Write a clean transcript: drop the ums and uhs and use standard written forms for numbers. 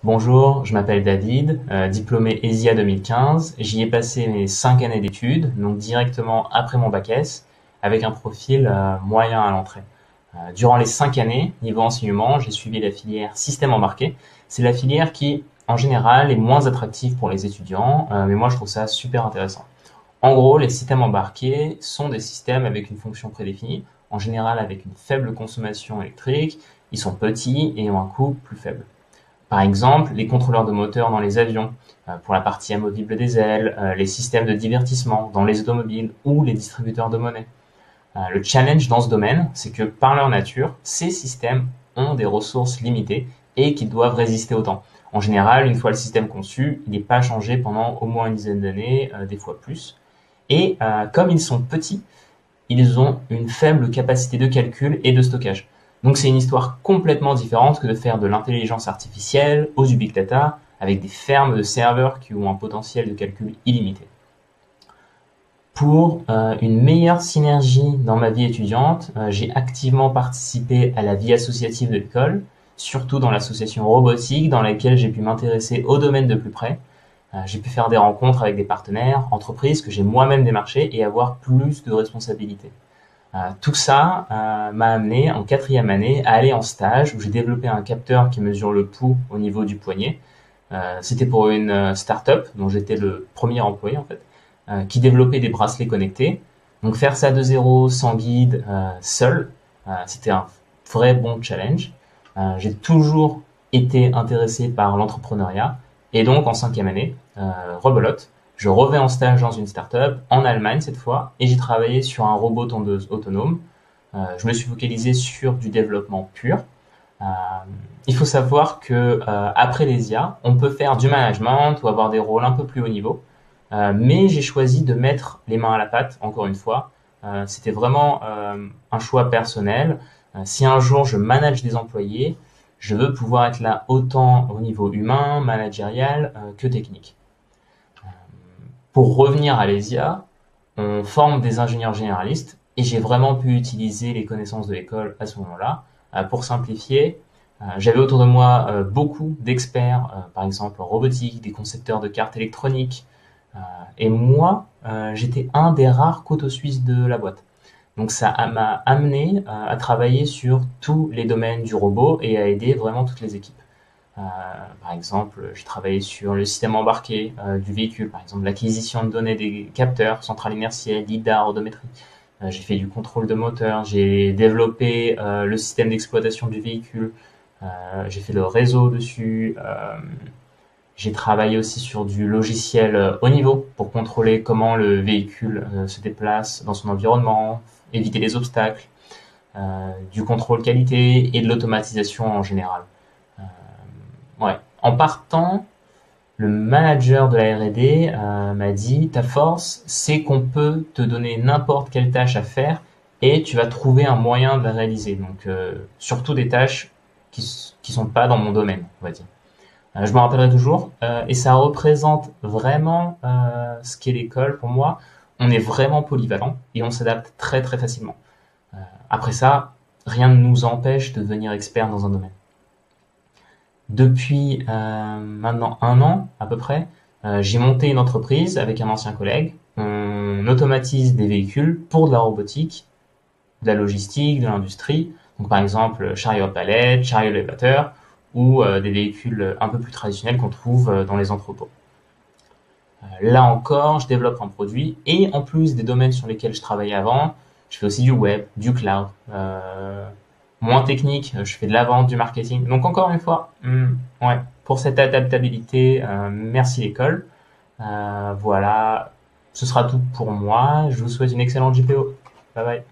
Bonjour, je m'appelle David, diplômé ESIA 2015. J'y ai passé mes 5 années d'études, donc directement après mon bac S, avec un profil moyen à l'entrée. Durant les 5 années, niveau enseignement, j'ai suivi la filière système embarqué. C'est la filière qui, en général, est moins attractive pour les étudiants, mais moi je trouve ça super intéressant. En gros, les systèmes embarqués sont des systèmes avec une fonction prédéfinie, en général avec une faible consommation électrique. Ils sont petits et ont un coût plus faible. Par exemple, les contrôleurs de moteur dans les avions, pour la partie amovible des ailes, les systèmes de divertissement dans les automobiles ou les distributeurs de monnaie. Le challenge dans ce domaine, c'est que par leur nature, ces systèmes ont des ressources limitées et qu'ils doivent résister au temps. En général, une fois le système conçu, il n'est pas changé pendant au moins une dizaine d'années, des fois plus. Et comme ils sont petits, ils ont une faible capacité de calcul et de stockage. Donc c'est une histoire complètement différente que de faire de l'intelligence artificielle ou du big data avec des fermes de serveurs qui ont un potentiel de calcul illimité. Pour une meilleure synergie dans ma vie étudiante, j'ai activement participé à la vie associative de l'école, surtout dans l'association robotique dans laquelle j'ai pu m'intéresser au domaine de plus près. J'ai pu faire des rencontres avec des partenaires, entreprises que j'ai moi-même démarchées et avoir plus de responsabilités. Tout ça m'a amené en 4e année à aller en stage où j'ai développé un capteur qui mesure le pouls au niveau du poignet. C'était pour une start-up dont j'étais le premier employé en fait, qui développait des bracelets connectés. Donc faire ça de zéro, sans guide, seul, c'était un vrai bon challenge. J'ai toujours été intéressé par l'entrepreneuriat et donc en 5e année, rebelote, je reviens en stage dans une start-up, en Allemagne cette fois, et j'ai travaillé sur un robot tondeuse autonome. Je me suis focalisé sur du développement pur. Euh, il faut savoir que après les IA, on peut faire du management ou avoir des rôles un peu plus haut niveau, mais j'ai choisi de mettre les mains à la pâte, encore une fois. C'était vraiment un choix personnel. Si un jour je manage des employés, je veux pouvoir être là autant au niveau humain, managérial que technique. Pour revenir à l'ESIA, on forme des ingénieurs généralistes et j'ai vraiment pu utiliser les connaissances de l'école à ce moment-là. Pour simplifier, j'avais autour de moi beaucoup d'experts, par exemple en robotique, des concepteurs de cartes électroniques, et moi, j'étais un des rares couteaux suisses de la boîte. Donc ça m'a amené à travailler sur tous les domaines du robot et à aider vraiment toutes les équipes. Euh, Par exemple, j'ai travaillé sur le système embarqué du véhicule, par exemple l'acquisition de données des capteurs, centrales inertielles, lidar, odométrie. J'ai fait du contrôle de moteur, j'ai développé le système d'exploitation du véhicule, j'ai fait le réseau dessus. J'ai travaillé aussi sur du logiciel haut niveau pour contrôler comment le véhicule se déplace dans son environnement, éviter les obstacles, du contrôle qualité et de l'automatisation en général. Ouais. En partant, le manager de la R&D m'a dit ta force, c'est qu'on peut te donner n'importe quelle tâche à faire et tu vas trouver un moyen de la réaliser. Donc surtout des tâches qui sont pas dans mon domaine, on va dire. Je me rappellerai toujours et ça représente vraiment ce qu'est l'école pour moi. On est vraiment polyvalent et on s'adapte très très facilement. Après ça, rien ne nous empêche de devenir expert dans un domaine. Depuis maintenant 1 an à peu près, j'ai monté une entreprise avec un ancien collègue. On automatise des véhicules pour de la robotique, de la logistique, de l'industrie. Donc par exemple chariot à palette, chariot élévateur ou des véhicules un peu plus traditionnels qu'on trouve dans les entrepôts. Là encore, je développe un produit et en plus des domaines sur lesquels je travaillais avant, je fais aussi du web, du cloud, moins technique, je fais de la vente, du marketing. Donc encore une fois, ouais, pour cette adaptabilité, merci l'école. Voilà, ce sera tout pour moi. Je vous souhaite une excellente JPO. Bye bye.